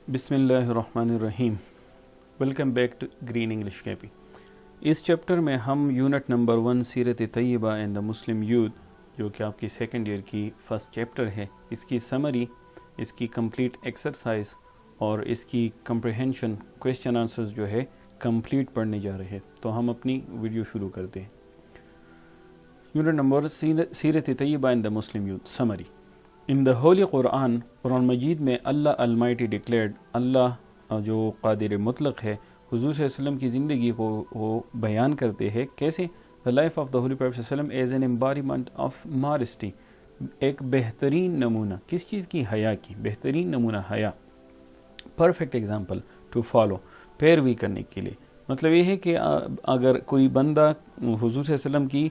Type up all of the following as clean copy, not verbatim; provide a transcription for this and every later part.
بسم اللہ الرحمن الرحیم. Welcome back to green English کیپی. اس چیپٹر میں ہم یونٹ نمبر 1 سیرت طیبہ اینڈ دا مسلم یوتھ، جو کہ آپ کی سیکنڈ ایئر کی فرسٹ چیپٹر ہے، اس کی سمری، اس کی کمپلیٹ ایکسرسائز اور اس کی کمپریہنشن کویسچن آنسرز جو ہے کمپلیٹ پڑھنے جا رہے ہیں. تو ہم اپنی ویڈیو شروع کرتے ہیں. یونٹ نمبر سیرت طیبہ and the Muslim youth summary. In the Holy Quran، Quran Majeed میں اللہ Almighty declared، اللہ جو قادر مطلق ہے، حضور صلی اللہ علیہ وسلم کی زندگی کو وہ بیان کرتے ہیں کیسے. The life of the Holy Prophet صلی اللہ علیہ وسلم as an embodiment of modesty، ایک بہترین نمونہ کس چیز کی؟ حیا کی. بہترین نمونہ حیا، پرفیکٹ ایگزامپل ٹو فالو، پیروی کرنے کے لیے. مطلب یہ ہے کہ اگر کوئی بندہ حضور صلی اللہ علیہ وسلم کی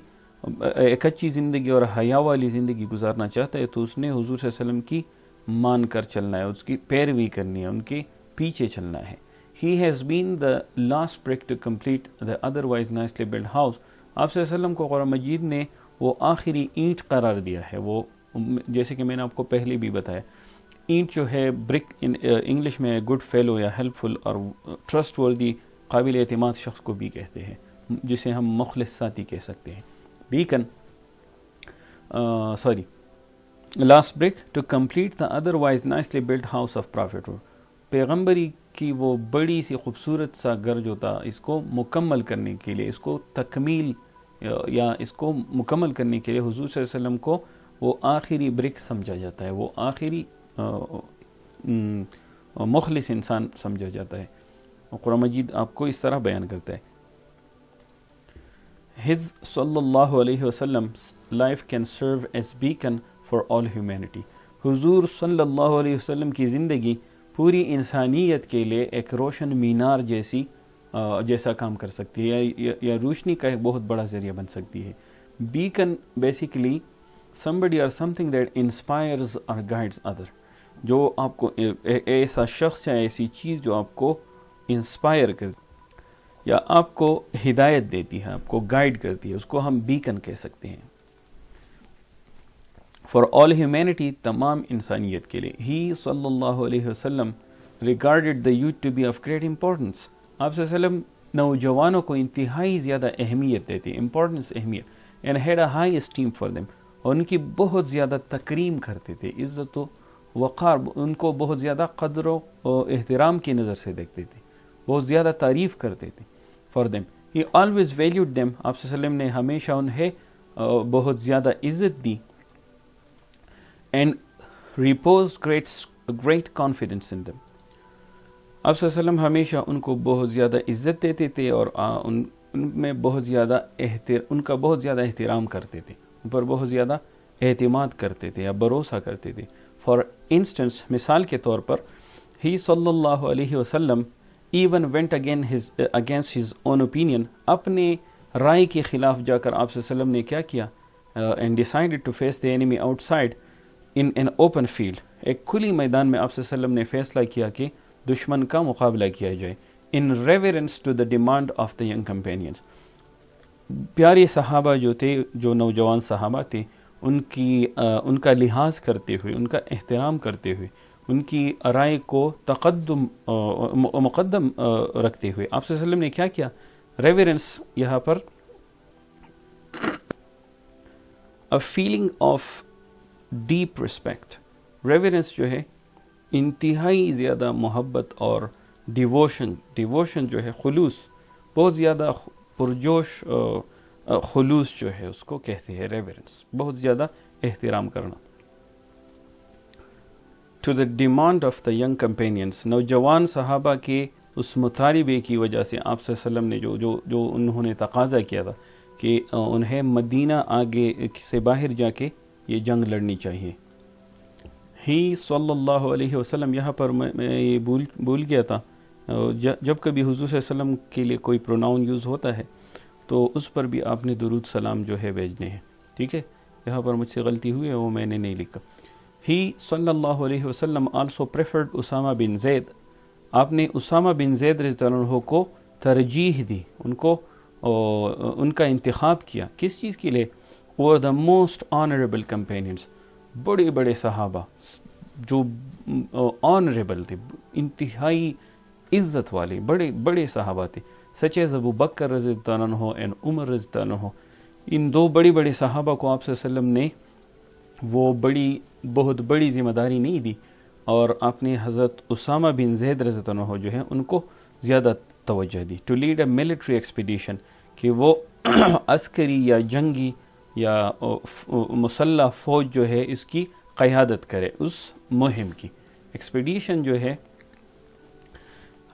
ایک اچھی زندگی اور حیا والی زندگی گزارنا چاہتا ہے تو اس نے حضور صلی اللہ علیہ وسلم کی مان کر چلنا ہے، اس کی پیروی کرنی ہے، ان کے پیچھے چلنا ہے. He has been the last brick to complete the otherwise nicely built house. آپ صلی اللہ علیہ وسلم کو قرآن مجید نے وہ آخری اینٹ قرار دیا ہے. وہ جیسے کہ میں نے آپ کو پہلے بھی بتایا، اینٹ جو ہے برک انگلش میں گڈ فیلو یا ہیلپ فل اور ٹرسٹ وردی، قابل اعتماد شخص کو بھی کہتے ہیں، جسے ہم مخلص ساتھی کہہ سکتے ہیں. Beacon last brick to complete the otherwise nicely built house of prophethood. پیغمبری کی وہ بڑی سی خوبصورت سا گھر جو تھا، اس کو مکمل کرنے کے لیے، اس کو تکمیل یا اس کو مکمل کرنے کے لیے حضور صلی اللہ علیہ وسلم کو وہ آخری برک سمجھا جاتا ہے، وہ آخری مخلص انسان سمجھا جاتا ہے. قرآن مجید آپ کو اس طرح بیان کرتا ہے. His صلی اللہ علیہ وسلم life can serve as beacon for all humanity. حضور صلی اللہ علیہ وسلم کی زندگی پوری انسانیت کے لیے ایک روشن مینار جیسا کام کر سکتی ہے، یا روشنی کا ایک بہت بڑا ذریعہ بن سکتی ہے. Beacon basically somebody or something that inspires or guides other، جو آپ کو ایسا شخص یا ایسی چیز جو آپ کو انسپائر کرتی یا آپ کو ہدایت دیتی ہے، آپ کو گائیڈ کرتی ہے، اس کو ہم بیکن کہہ سکتے ہیں. فار آل ہیومینٹی، تمام انسانیت کے لیے. ہی صلی اللہ علیہ وسلم regarded the youth to be of great importance. آپ صلی اللہ علیہ وسلم نوجوانوں کو انتہائی زیادہ اہمیت دیتے، امپورٹنس، اہمیت. And had a high esteem for them, اور ان کی بہت زیادہ تکریم کرتے تھے، عزت و وقار، ان کو بہت زیادہ قدر و احترام کی نظر سے دیکھتے تھے، بہت زیادہ تعریف کرتے تھے. For them he always valued them, آپ صلی اللہ علیہ وسلم نے ہمیشہ انہیں بہت زیادہ عزت دی. And reposed great confidence in them. آپ صلی اللہ علیہ وسلم ہمیشہ ان کو بہت زیادہ عزت دیتے تھے اور ان میں بہت زیادہ ان کا بہت زیادہ احترام کرتے تھے، ان پر بہت زیادہ اعتماد کرتے تھے یا بھروسہ کرتے تھے. فار انسٹنس، مثال کے طور پر، ہی صلی اللہ علیہ وسلم even went against his own opinion، اپنے رائے کے خلاف جا کر آپ صلی اللہ علیہ وسلم نے کیا کیا؟ and decided to face the enemy outside in an open field. ایک کھلی میدان میں آپ صلی اللہ علیہ وسلم نے فیصلہ کیا کہ دشمن کا مقابلہ کیا جائے. in reverence to the demand of the young companions. پیارے صحابہ جو تھے، جو نوجوان صحابہ تھے، ان کا لحاظ کرتے ہوئے، ان کا احترام کرتے ہوئے، ان کی رائے کو مقدم رکھتے ہوئے آپ صلی اللہ علیہ وسلم نے کیا کیا؟ ریورنس، یہاں پر a feeling of deep respect. Reverence جو ہے انتہائی زیادہ محبت اور ڈیووشن جو ہے، خلوص، بہت زیادہ پرجوش خلوص جو ہے اس کو کہتے ہیں ریورنس، بہت زیادہ احترام کرنا. To the demand of the young companions, نوجوان صحابہ کے اس مطالبے کی وجہ سے آپ صلی اللہ علیہ وسلم نے جو انہوں نے تقاضا کیا تھا کہ انہیں مدینہ آگے سے باہر جا کے یہ جنگ لڑنی چاہیے. ہی صلی اللہ علیہ وسلم، یہاں پر میں یہ بھول گیا تھا، جب کبھی حضور صلی اللہ علیہ وسلم کے لیے کوئی پروناؤن یوز ہوتا ہے تو اس پر بھی آپ نے درود سلام جو ہے بھیجنے ہیں. ٹھیک ہے، یہاں پر مجھ سے غلطی ہوئی ہے، وہ میں نے نہیں لکھا. ہی صلی اللہ علیہ وسلم آلسو پریفرڈ اسامہ بن زید. آپ نے اسامہ بن زید رضی اللہ عنہ کو ترجیح دی، ان کا انتخاب کیا. کس چیز کے لیے؟ اور دا موسٹ آنریبل کمپینینس، بڑے بڑے صحابہ، جو آنریبل تھے, انتہائی عزت والے بڑے بڑے صحابہ تھے, سچ ایز ابو بکر رضی اللہ عنہ اینڈ عمر رضی اللہ عنہ. ان دو بڑی بڑے صحابہ کو آپ صلی اللہ علیہ وسلم نے وہ بہت بڑی ذمہ داری نہیں دی, اور آپ نے حضرت اسامہ بن زید رضی اللہ عنہ جو ہے ان کو زیادہ توجہ دی, to lead a military expedition, کہ وہ عسکری یا جنگی یا مسلح فوج جو ہے اس کی قیادت کرے, اس مہم کی. ایکسپیڈیشن جو ہے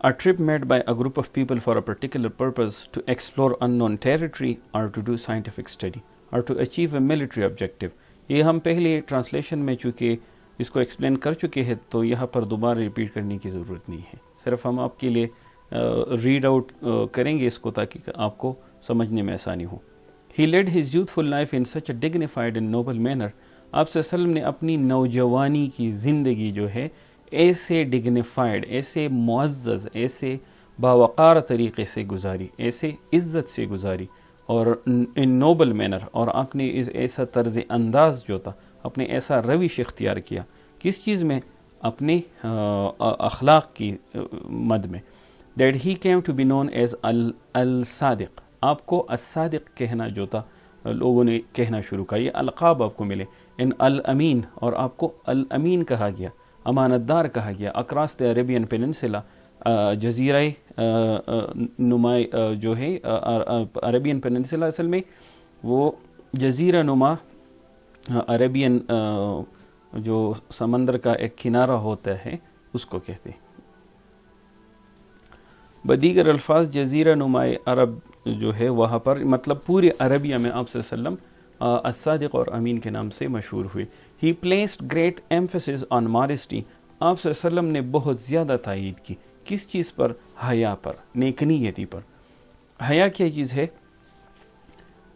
a trip made by a group of people for a particular purpose to explore unknown territory or to do scientific study or to achieve a military objective. یہ ہم پہلے ٹرانسلیشن میں چونکہ اس کو ایکسپلین کر چکے ہیں تو یہاں پر دوبارہ ریپیٹ کرنے کی ضرورت نہیں ہے, صرف ہم آپ کے لیے ریڈ آؤٹ کریں گے اس کو تاکہ آپ کو سمجھنے میں آسانی ہو. He led his youthful life in such a dignified and noble manner. آپ صلی اللہ علیہ وسلم نے اپنی نوجوانی کی زندگی جو ہے ایسے ڈگنیفائڈ, ایسے معزز, ایسے باوقار طریقے سے گزاری, ایسے عزت سے گزاری, اور ان نوبل مینر, اور آپ نے ایسا طرز انداز جو تھا, اپنے ایسا روش اختیار کیا. کس چیز میں؟ اپنے اخلاق کی مد میں. That he came to be known as الصادق. آپ کو الصادق کہنا جو تھا لوگوں نے کہنا شروع کیا, یہ القاب آپ کو ملے. ان الامین, اور آپ کو الامین کہا گیا, امانت دار کہا گیا. اکراس دا عربین پیننسلا, جزیرہ نما جو ہے عربین پیننسلا, اصل میں وہ جزیرہ نما عربین جو سمندر کا ایک کنارہ ہوتا ہے اس کو کہتے ہیں. بدیگر الفاظ جزیرہ نما عرب جو ہے وہاں پر مطلب پورے عربیہ میں آپ صلی اللہ علیہ وسلم الصادق اور امین کے نام سے مشہور ہوئے. He placed great emphasis on modesty. آپ صلی اللہ علیہ وسلم نے بہت زیادہ تائید کی کس چیز پر؟ حیا پر, نیکنیتی پر. حیا کیا چیز ہے؟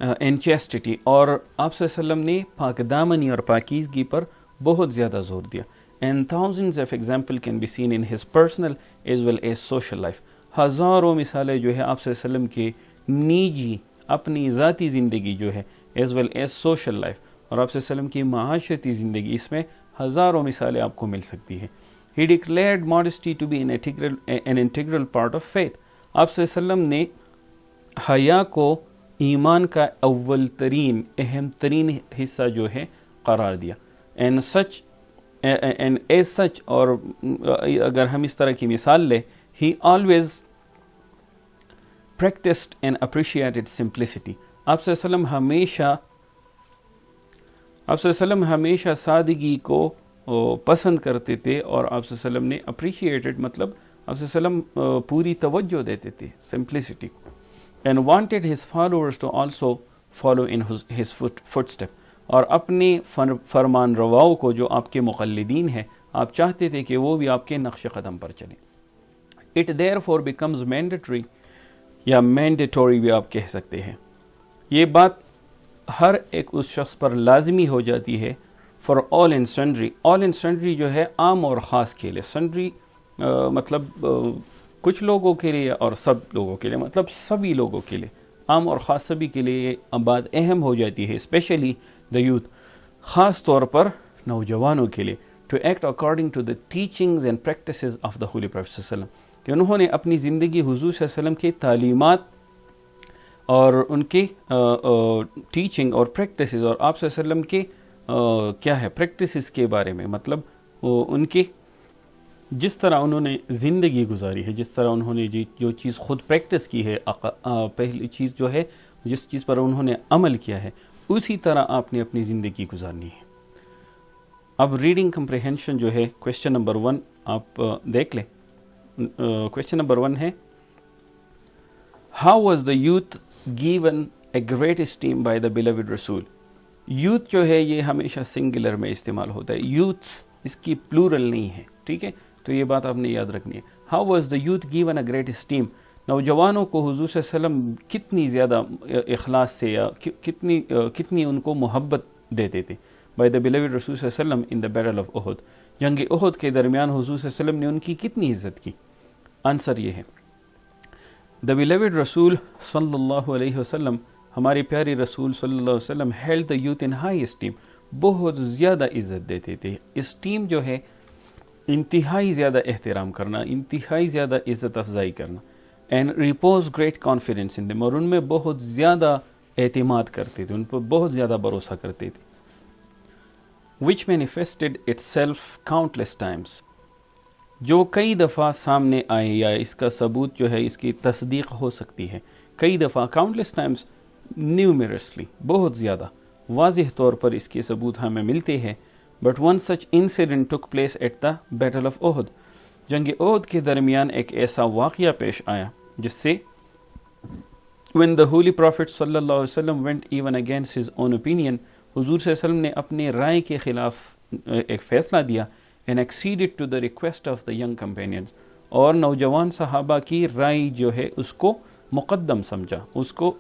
and chastity. اور آپ صلی اللہ علیہ وسلم نے پاک دامنی اور پاکیزگی پر بہت زیادہ زور دیا. And thousands of example can be seen in his personal as well as social life. ہزاروں مثالیں جو ہے آپ صلی اللہ علیہ وسلم کے نجی اپنی ذاتی زندگی جو ہے as well as social life, اور آپ صلی اللہ علیہ وسلم کی معاشرتی زندگی, اس میں ہزاروں مثالیں آپ کو مل سکتی ہیں. He declared modesty to be an integral part of faith. آپ صلی اللہ علیہ وسلم نے حیا کو ایمان کا اول ترین اہم ترین حصہ جو ہے قرار دیا. and as such, اور اگر ہم اس طرح کی مثال لیں, he always practiced and appreciated simplicity. آپ صلی اللہ علیہ وسلم ہمیشہ سادگی کو پسند کرتے تھے, اور آپ صلی اللہ علیہ وسلم نے appreciated مطلب آپ صلی اللہ علیہ وسلم پوری توجہ دیتے تھے simplicity کو. and wanted his followers to also follow in his footstep. اور اپنے فرمان رواؤں کو جو آپ کے مقلدین ہیں آپ چاہتے تھے کہ وہ بھی آپ کے نقش قدم پر چلیں. It therefore becomes mandatory, یا mandatory بھی آپ کہہ سکتے ہیں. یہ بات ہر ایک اس شخص پر لازمی ہو جاتی ہے for all and sundry. all and sundry جو ہے عام اور خاص کے لیے. sundry مطلب کچھ لوگوں کے لیے اور سب لوگوں کے لیے, مطلب سبھی لوگوں کے لیے, عام اور خاص سبھی کے لیے یہ بات اہم ہو جاتی ہے, اسپیشلی دا یوتھ, خاص طور پر نوجوانوں کے لیے. to act according to the teachings and practices of the Holy Prophet صلی اللہ علیہ وسلم, کہ انہوں نے اپنی زندگی حضور صلی اللہ علیہ وسلم کے تعلیمات اور ان کے ٹیچنگ اور پریکٹسز, اور آپ صلی اللہ علیہ وسلم کے کیا ہے پریکٹسز کے بارے میں, مطلب ان کے جس طرح انہوں نے زندگی گزاری ہے, جس طرح انہوں نے جو چیز خود پریکٹس کی ہے, پہلی چیز جو ہے جس چیز پر انہوں نے عمل کیا ہے, اسی طرح آپ نے اپنی زندگی گزارنی ہے. اب ریڈنگ کمپریہنشن جو ہے کویشچن نمبر 1 آپ دیکھ لیں. کویشچن نمبر 1 ہے, how was the youth given a great esteem by the beloved رسول. یوتھ جو ہے یہ ہمیشہ سنگولر میں استعمال ہوتا ہے, یوتھس اس کی پلورل نہیں ہے, ٹھیک ہے, تو یہ بات آپ نے یاد رکھنی ہے. How was the youth given a great esteem. نوجوانوں کو حضور صلی اللہ علیہ وسلم کتنی زیادہ اخلاص سے یا کتنی ان کو محبت دیتے تھے. بائی دا بیلوڈ رسول صلی اللہ علیہ وسلم ان دا بیٹل آف احد, جنگ احد کے درمیان حضور صلی اللہ علیہ وسلم نے ان کی کتنی عزت کی. آنسر یہ ہے, دا بیلوڈ رسول صلی اللہ علیہ وسلم, ہمارے پیارے رسول صلی اللہ علیہ وسلم held the youth in high esteem, بہت زیادہ عزت دیتے تھے. اسٹیم جو ہے انتہائی زیادہ احترام کرنا، انتہائی زیادہ عزت افزائی کرنا. And repos great confidence in them, اور ان میں بہت زیادہ اعتماد کرتے تھے، ان پر بہت زیادہ بھروسہ کرتے تھے. which manifested itself countless times، جو کئی دفعہ سامنے آئے، یا اس کا ثبوت جو ہے اس کی تصدیق ہو سکتی ہے کئی دفعہ. countless times numerously، بہت زیادہ واضح طور پر اس کے ثبوت ہمیں ملتے ہیں. but one such incident took place at the battle of Uhud، جنگ احد کے درمیان ایک ایسا واقعہ پیش آیا جس سے when the holy prophet صلی اللہ علیہ وسلم went even against his own opinion، حضور صلی اللہ علیہ وسلم نے اپنے رائے کے خلاف ایک فیصلہ دیا. and acceded to the request of the young companions، اور نوجوان صحابہ کی رائے جو ہے اس کو مقدم سمجھا، اس کو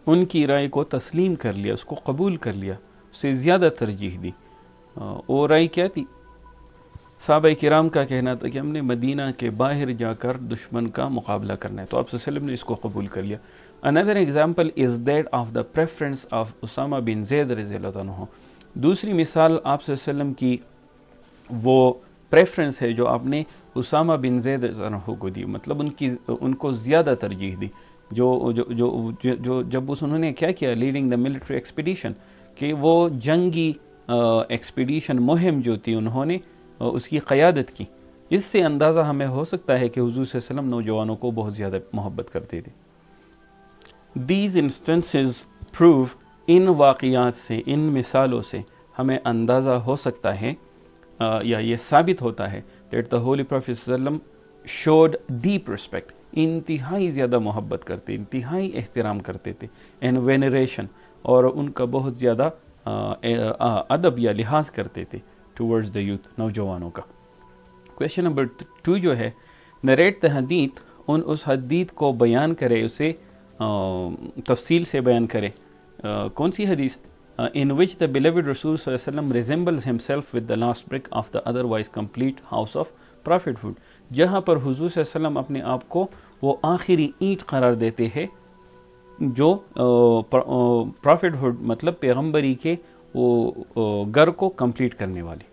ان کی رائے کو تسلیم کر لیا، اس کو قبول کر لیا، اسے زیادہ ترجیح دی. وہ رائے کیا تھی؟ صحابہ کرام کا کہنا تھا کہ ہم نے مدینہ کے باہر جا کر دشمن کا مقابلہ کرنا ہے، تو آپ صلی اللہ علیہ وسلم نے اس کو قبول کر لیا. Another example is that of the preference of Usama بن زید رضی اللہ عنہ. دوسری مثال آپ صلی اللہ علیہ وسلم کی وہ پریفرنس ہے جو آپ نے اسامہ بن زید رضی اللہ عنہ کو دی، مطلب ان کو زیادہ ترجیح دی. جب انہوں نے کیا کیا، لیڈنگ دا ملٹری ایکسپیڈیشن، کہ وہ جنگی ایکسپیڈیشن مہم جو تھی انہوں نے اس کی قیادت کی. اس سے اندازہ ہمیں ہو سکتا ہے کہ حضور صلی اللہ علیہ وسلم نوجوانوں کو بہت زیادہ محبت کرتے تھے. These instances prove، ان واقعات سے، ان مثالوں سے ہمیں اندازہ ہو سکتا ہے یا یہ ثابت ہوتا ہے that the Holy Prophet صلی اللہ علیہ وسلم showed deep respect، انتہائی زیادہ محبت کرتے، انتہائی احترام کرتے تھے. and veneration، اور ان کا بہت زیادہ ادب یا لحاظ کرتے تھے towards the youth، نوجوانوں کا. Question number 2 جو ہے narrate the hadith، اس حدیث کو بیان کرے، اسے تفصیل سے بیان کرے. کون سی حدیث؟ in which the beloved Rasul صلی اللہ علیہ وسلم resembles himself with the last brick of the otherwise complete house of prophethood، جہاں پر حضور صلی اللہ علیہ وسلم اپنے آپ کو وہ آخری اینٹ قرار دیتے ہیں جو prophethood مطلب پیغمبری کے وہ گھر کو کمپلیٹ کرنے والی.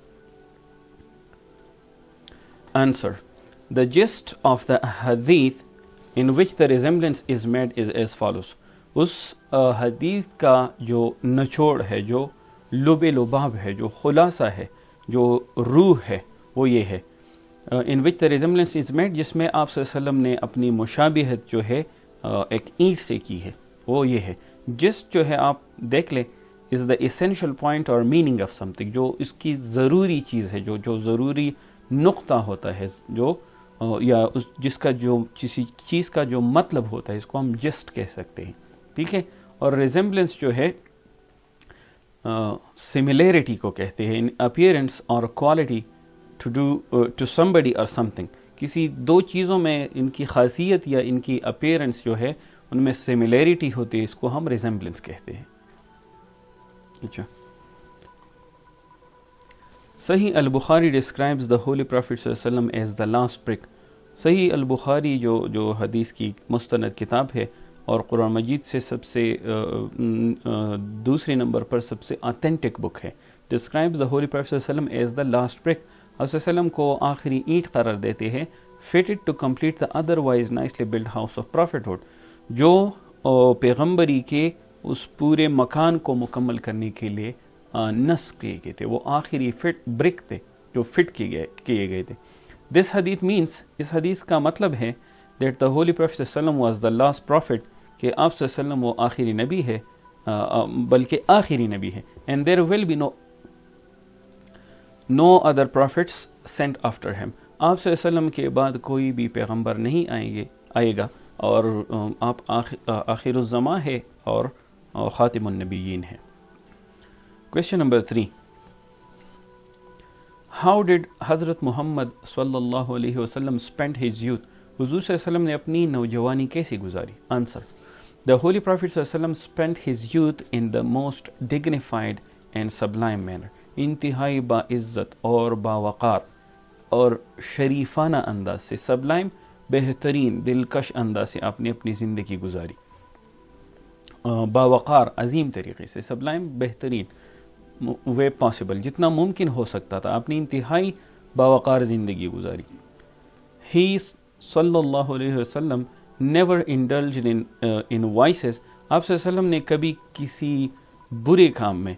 Answer: the gist of the hadith in which the resemblance is made is as follows. اس حدیث کا جو نچوڑ ہے، جو لب لباب ہے، جو خلاصہ ہے، جو روح ہے، وہ یہ ہے in which the resemblance is made، جس میں آپ صلی اللہ علیہ وسلم نے اپنی مشابہت جو ہے ایک اینٹ سے کی ہے، وہ یہ ہے. جس جو ہے آپ دیکھ لیں is the essential point or meaning of something، جو اس کی ضروری چیز ہے، جو ضروری نقطہ ہوتا ہے، جو یا جس کا جو کسی چیز کا جو مطلب ہوتا ہے، اس کو ہم جسٹ کہہ سکتے ہیں. ٹھیک ہے. اور ریزمبلنس جو ہے سملیرٹی کو کہتے ہیں، ان اپیئرنس اور کوالٹی ٹو somebody اور something، کسی دو چیزوں میں ان کی خاصیت یا ان کی اپیئرنس جو ہے ان میں سملیرٹی ہوتی ہے، اس کو ہم ریزمبلنس کہتے ہیں. اچھا. صحیح البخاری describes the Holy Prophet صلی اللہ علیہ وسلم as the last brick. صحیح البخاری جو حدیث کی مستند کتاب ہے اور قرآن مجید سے سب سے دوسرے نمبر پر سب سے آتھینٹک بک ہے. describes the Holy Prophet صلی اللہ علیہ وسلم as the last brick، اور صلی اللہ علیہ وسلم کو آخری اینٹ قرار دیتے ہیں fitted to complete the otherwise nicely built house of prophethood، جو پیغمبری کے اس پورے مکان کو مکمل کرنے کے لیے نصب کیے گئے تھے، وہ آخری فٹ برک تھے جو فٹ کیے گئے تھے. دس حدیث مینس، اس حدیث کا مطلب ہے that the Holy Prophet صلی اللہ علیہ وسلم was the last prophet، کہ آپ صلی اللہ علیہ وسلم وہ آخری نبی ہے، بلکہ آخری نبی ہے. and there will be no other prophets sent after him، آپ صلی اللہ علیہ وسلم کے بعد کوئی بھی پیغمبر نہیں آئے گا، اور آپ آخر الزماں ہے اور خاتم النبیین ہے. Question number 3. How did حضرت محمد صلی اللہ علیہ وسلم spend his youth؟ حضور صلی اللہ علیہ وسلم نے اپنی نوجوانی کیسے گزاری؟ Answer: The Holy Prophet صلی اللہ علیہ وسلم spent his youth in the most dignified and sublime manner، انتہائی باعزت اور باوقار اور شریفانہ انداز سے. سبلائم بہترین دلکش انداز سے آپ نے اپنی زندگی گزاری. باوقار عظیم طریقے سے، سبلائم بہترین وے پاسبل، جتنا ممکن ہو سکتا تھا. آپ نے انتہائی باوقار زندگی گزاری. He صلی اللہ علیہ وسلم never indulged in vices. آپ صلی اللہ علیہ وسلم نے کبھی کسی برے کام میں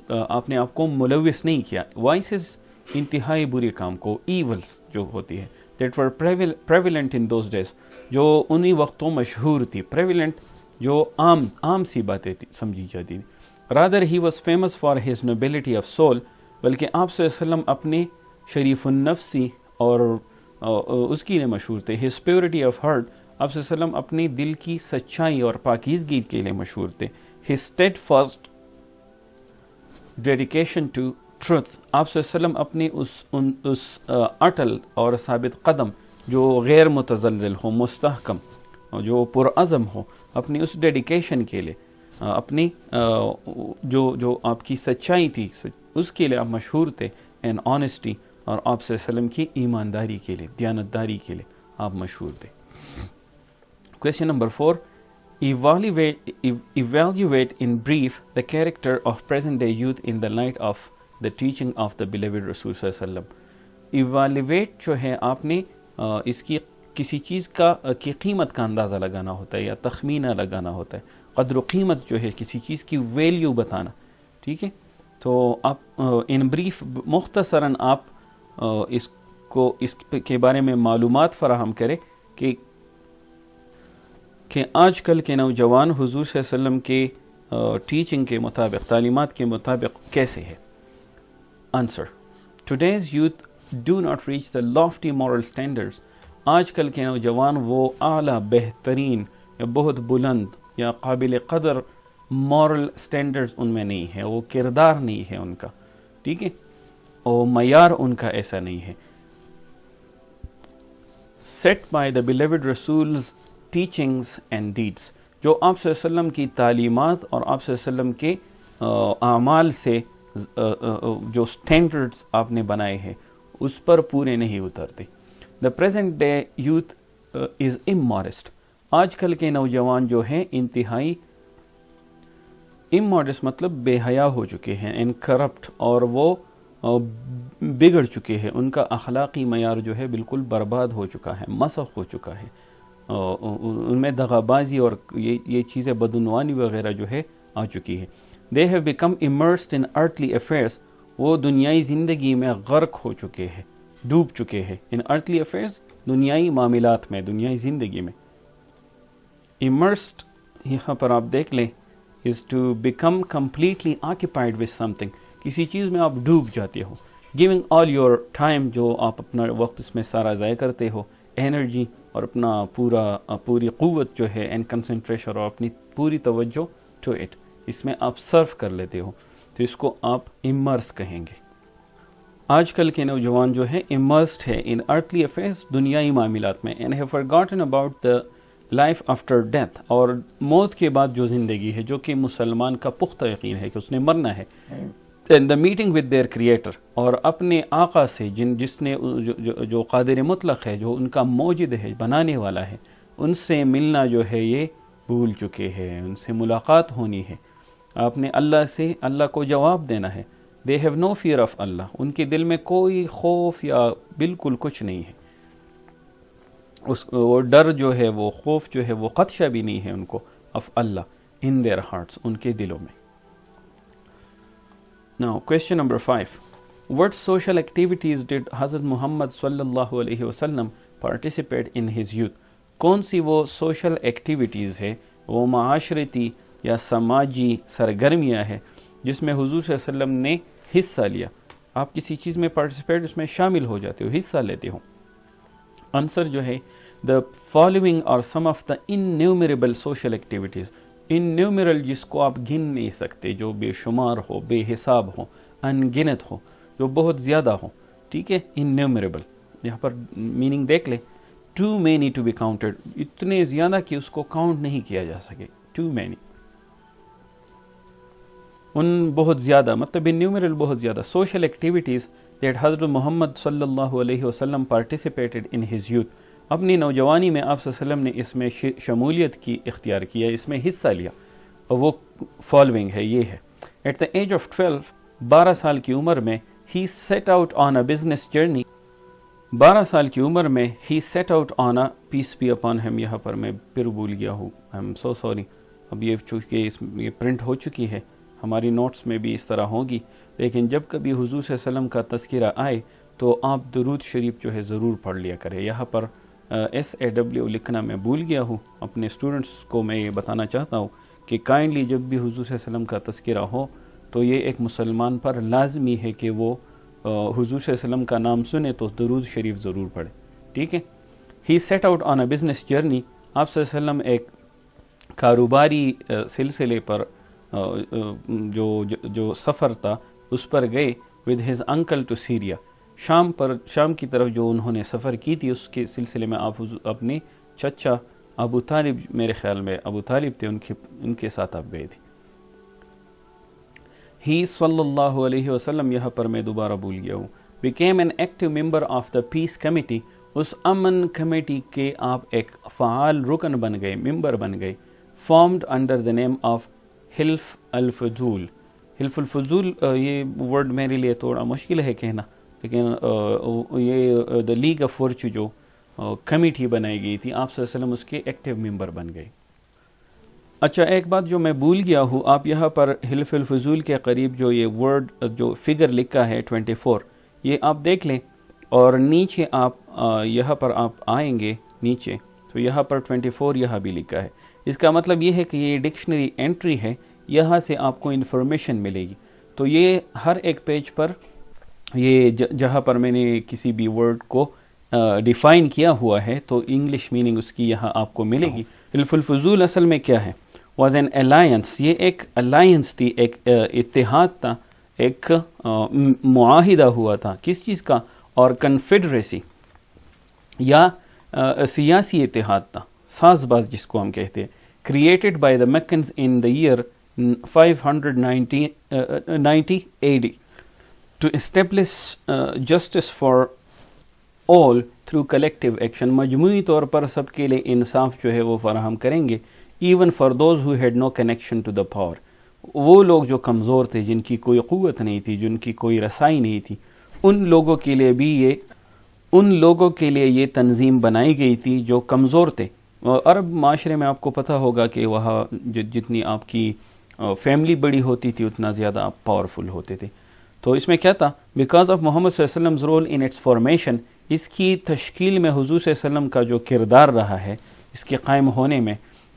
آپ نے آپ کو ملوث نہیں کیا. وائسز انتہائی برے کام کو, ایولس جو ہوتی ہے that were prevalent in those days, جو انہی وقتوں مشہور تھی. prevalent جو عام سی باتیں سمجھی جاتی تھی. rather he was famous for his nobility of soul, بلکہ آپ صلی اللہ علیہ وسلم اپنے شریف النفسی اور اس کی لیے مشہور تھے. his purity of heart, آپ صلی اللہ علیہ وسلم اپنے دل کی سچائی اور پاکیزگی کے لیے مشہور تھے. his steadfast dedication to truth, آپ صلی اللہ علیہ وسلم اپنی اس اٹل اور ثابت قدم جو غیر متزلزل ہو, مستحکم, جو پرعزم ہو, اپنی اس ڈیڈیکیشن کے لیے, اپنی جو آپ کی سچائی تھی اس کے لیے آپ مشہور تھے. اینڈ آنیسٹی, اور آپ صلی اللہ علیہ وسلم کی ایمانداری کے لیے, دیانتداری کے لیے آپ مشہور تھے. Question number 4. Evaluate in brief the character of present day youth in the light of the teaching of the beloved Rasul صلی اللہ علیہ وسلم. Evaluate جو ہے آپ نے اس کی کسی چیز کی قیمت کا اندازہ لگانا ہوتا ہے یا تخمینہ لگانا ہوتا ہے. قدر و قیمت جو ہے کسی چیز کی ویلیو بتانا. ٹھیک ہے, تو آپ ان بریف مختصراً آپ اس کے بارے میں معلومات فراہم کریں کہ آج کل کے نوجوان حضور صلی اللہ علیہ وسلم کے ٹیچنگ کے مطابق, تعلیمات کے مطابق کیسے ہے. Answer. Today's youth do not reach the lofty moral standards. آج کل کے نوجوان وہ اعلیٰ, بہترین یا بہت بلند یا قابل قدر مورل سٹینڈرڈز ان میں نہیں ہے, وہ کردار نہیں ہے ان کا. ٹھیک ہے, اور معیار ان کا ایسا نہیں ہے. set by the beloved Rasul's teachings and deeds, جو آپ صلی اللہ علیہ وسلم کی تعلیمات اور آپ صلی اللہ علیہ وسلم کے اعمال سے جو سٹینڈرڈز آپ نے بنائے ہیں اس پر پورے نہیں اترتے. The present day youth is immodest. آج کل کے نوجوان جو ہیں انتہائی immodest مطلب بے حیا ہو چکے ہیں, and corrupt, اور وہ بگڑ چکے ہیں. ان کا اخلاقی معیار جو ہے بالکل برباد ہو چکا ہے, مسخ ہو چکا ہے. ان میں دغابازی اور یہ چیزیں بدعنوانی وغیرہ جو ہے آ چکی ہے. They have become immersed in earthly affairs. وہ دنیائی زندگی میں غرق ہو چکے ہیں, ڈوب چکے ہیں. in earthly affairs, دنیائی معاملات میں, دنیائی زندگی میں. immersed یہاں پر آپ دیکھ لیں is to become completely occupied with something. کسی چیز میں آپ ڈوب جاتے ہو. giving all your time, جو آپ اپنا وقت اس میں سارا ضائع کرتے ہو, انرجی اور اپنا پوری قوت جو ہے, اینڈ کنسنٹریشن, اور اپنی پوری توجہ ٹو اٹ, اس میں آپ صرف کر لیتے ہو, تو اس کو آپ امرس کہیں گے. آج کل کے نوجوان جو ہے امرسڈ ہے ان ارتھلی افیئرز, دنیائی معاملات میں, and have forgotten about the life after death, اور موت کے بعد جو زندگی ہے, جو کہ مسلمان کا پختہ یقین ہے کہ اس نے مرنا ہے. And the meeting with their creator, اور اپنے آقا سے جس نے جو قادر مطلق ہے, جو ان کا موجد ہے, بنانے والا ہے, ان سے ملنا جو ہے یہ بھول چکے ہیں. ان سے ملاقات ہونی ہے, آپ نے اللہ کو جواب دینا ہے. They have no fear of Allah, ان کے دل میں کوئی خوف یا بالکل کچھ نہیں ہے. وہ ڈر جو ہے, وہ خوف جو ہے, وہ خدشہ بھی نہیں ہے ان کو of Allah in their hearts, ان کے دلوں میں. Now, question number 5. What social activities did Hazrat Muhammad sallallahu alayhi wasallam participate in his youth? کون سی وہ سوشل ایکٹیویٹیز ہے, وہ معاشرتی یا سماجی سرگرمیاں ہیں جس میں حضور صلی اللہ علیہ وسلم نے حصہ لیا. آپ کسی چیز میں پارٹیسپیٹ, اس میں شامل ہو جاتے ہو, حصہ لیتے ہو. آنسر جو ہے the following are some of the innumerable social activities. انیومرل جس کو آپ گن نہیں سکتے, جو بے شمار ہو, بے حساب ہو, انگنت ہو, جو بہت زیادہ ہو. ٹھیک ہے, انیومریبل, یہاں پر میننگ دیکھ لیں. Too many to be counted, اتنے زیادہ کہ اس کو کاؤنٹ نہیں کیا جا سکے. ٹو مینی, ان بہت زیادہ, مطلب انیومرل بہت زیادہ. سوشل ایکٹیویٹیز دیٹ حضرت محمد صلی اللہ علیہ وسلم پارٹیسپیٹڈ ان ہز یوتھ. اپنی نوجوانی میں آپ صلی اللہ علیہ وسلم نے اس میں شمولیت کی, اختیار کیا, اس میں حصہ لیا, اور وہ فالوئنگ ہے, یہ ہے. ایٹ دا ایج آف 12, 12 سال کی عمر میں, he set out on a business journey. 12 سال کی عمر میں he set out on a peace be upon him. یہاں پر میں پھر بھول گیا ہوں, I'm so sorry. اب یہ چونکہ یہ پرنٹ ہو چکی ہے, ہماری نوٹس میں بھی اس طرح ہوگی, لیکن جب کبھی حضور صلی اللہ علیہ وسلم کا تذکرہ آئے تو آپ درود شریف جو ہے ضرور پڑھ لیا کریں. یہاں پر SAW لکھنا میں بھول گیا ہوں. اپنے اسٹوڈنٹس کو میں یہ بتانا چاہتا ہوں کہ کائنڈلی جب بھی حضور صلی اللہ علیہ وسلم کا تذکرہ ہو تو یہ ایک مسلمان پر لازمی ہے کہ وہ حضور صلی اللہ علیہ وسلم کا نام سنے تو درود شریف ضرور پڑھے. ٹھیک ہے. He set out on a business journey. آپ صلی اللہ علیہ وسلم ایک کاروباری سلسلے پر جو سفر تھا اس پر گئے with his uncle to Syria. شام کی طرف جو انہوں نے سفر کی تھی اس کے سلسلے میں آپ اپنے چچا ابو طالب, میرے خیال میں ابو طالب تھے, ان کے ساتھ آپ گئے تھے. ہی صلی اللہ علیہ وسلم, یہاں پر میں دوبارہ بھول گیا ہوں, became an active member of the peace committee. اس امن کمیٹی کے آپ ایک فعال رکن بن گئے, ممبر بن گئے. formed under the name of حلف الفضول. حلف الفضول یہ ورڈ میرے لیے تھوڑا مشکل ہے کہنا, لیکن یہ دا لیگ آف ورچو جو کمیٹی بنائی گئی تھی, آپ صلی اللہ علیہ وسلم اس کے ایکٹیو ممبر بن گئے. اچھا, ایک بات جو میں بھول گیا ہوں, آپ یہاں پر حلف الفضول کے قریب جو یہ ورڈ جو فگر لکھا ہے 24, یہ آپ دیکھ لیں, اور نیچے آپ یہاں پر آپ آئیں گے نیچے تو یہاں پر 24 یہاں بھی لکھا ہے. اس کا مطلب یہ ہے کہ یہ ڈکشنری انٹری ہے, یہاں سے آپ کو انفارمیشن ملے گی. تو یہ ہر ایک پیج پر یہ جہاں پر میں نے کسی بھی ورڈ کو ڈیفائن کیا ہوا ہے تو انگلش میننگ اس کی یہاں آپ کو ملے گی. حلف الفضول اصل میں کیا ہے؟ Was an alliance. یہ ایک الائنس تھی, ایک اتحاد تھا, ایک معاہدہ ہوا تھا. کس چیز کا؟ اور کنفیڈریسی یا سیاسی اتحاد تھا, ساز باز جس کو ہم کہتے ہیں. Created by the Meccans in the year 590 AD to establish justice for all through collective action. مجموعی طور پر سب کے لیے انصاف جو ہے وہ فراہم کریں گے. Even for those who had no connection to the power. وہ لوگ جو کمزور تھے, جن کی کوئی قوت نہیں تھی, جن کی کوئی رسائی نہیں تھی, ان لوگوں کے لیے یہ تنظیم بنائی گئی تھی جو کمزور تھے. عرب معاشرے میں آپ کو پتہ ہوگا کہ وہاں جتنی آپ کی فیملی بڑی ہوتی تھی اتنا زیادہ آپ پاورفل ہوتے تھے. تو اس میں کیا تھا؟ بیکاز آف محمد صلی اللہ علیہ وسلم رول ان اٹس فارمیشن, اس کی تشکیل میں حضور صلی اللہ علیہ وسلم کا جو کردار رہا ہے اس کے قائم ہونے میں,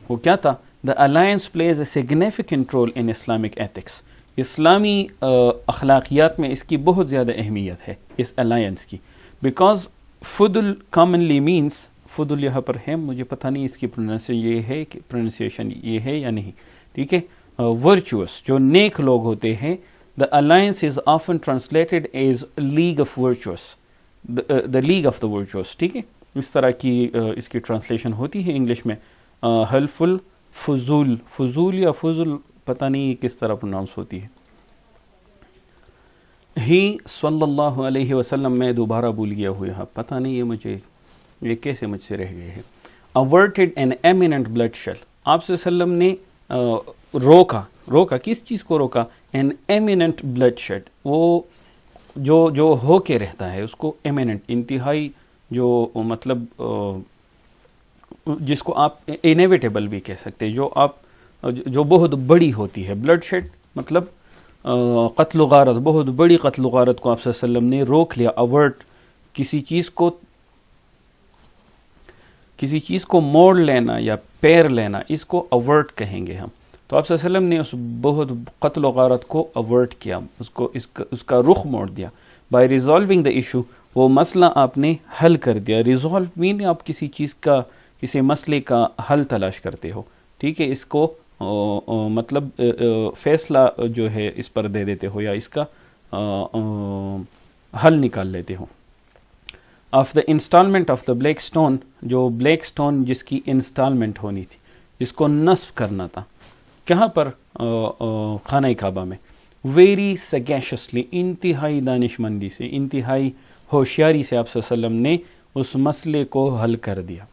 وہ کیا تھا؟ The alliance plays a significant role in Islamic ethics. اسلامی اخلاقیات میں اس کی بہت زیادہ اہمیت ہے اس الائنس کی. بیکاز فضل کامنلی مینس, فضل یہاں پر ہے, مجھے پتہ نہیں اس کی پروننسیشن یہ ہے یا نہیں, ٹھیک ہے. ورچوس, جو نیک لوگ ہوتے ہیں. The alliance is often translated as league of virtuous, the league of the virtuous, ٹھیک ہے. اس طرح کی اس کی ٹرانسلیشن ہوتی ہے انگلش میں. حلف الفضول, فضول یا فضل پتہ نہیں کس طرح پروناؤنس ہوتی ہے. ہی صلی اللہ علیہ وسلم, میں دوبارہ بھول گیا ہوں یہاں, پتہ نہیں یہ کیسے مجھ سے رہ گئے ہیں. averted an imminent bloodshed. آپ صلی اللہ علیہ وسلم نے روکا کس چیز کو روکا؟ an imminent bloodshed. وہ جو ہو کے رہتا ہے اس کو imminent, انتہائی, جو مطلب جس کو آپ انیویٹیبل بھی کہہ سکتے, جو بہت بڑی ہوتی ہے. بلڈ شیڈ مطلب قتل و غارت, بہت بڑی قتل و غارت کو آپ صلی اللہ علیہ وسلم نے روک لیا. اوورٹ, کسی چیز کو موڑ لینا یا پیر لینا, اس کو اوورٹ کہیں گے ہم. تو آپ صلی اللہ علیہ وسلم نے اس بہت قتل و غارت کو اوورٹ کیا, اس کا رخ موڑ دیا. بائی ریزالونگ دا ایشو, وہ مسئلہ آپ نے حل کر دیا. ریزالو مین آپ کسی مسئلے کا حل تلاش کرتے ہو, ٹھیک ہے. اس کو مطلب فیصلہ جو ہے اس پر دے دیتے ہو یا اس کا حل نکال لیتے ہو. Of the instalment of the black stone, جو بلیک اسٹون جس کی انسٹالمنٹ ہونی تھی, جس کو نصب کرنا تھا, کہاں پر؟ خانہ کعبہ میں. ویری سگیشسلی, انتہائی دانش مندی سے, انتہائی ہوشیاری سے آپ صلی اللہ علیہ وسلم نے اس مسئلے کو حل کر دیا.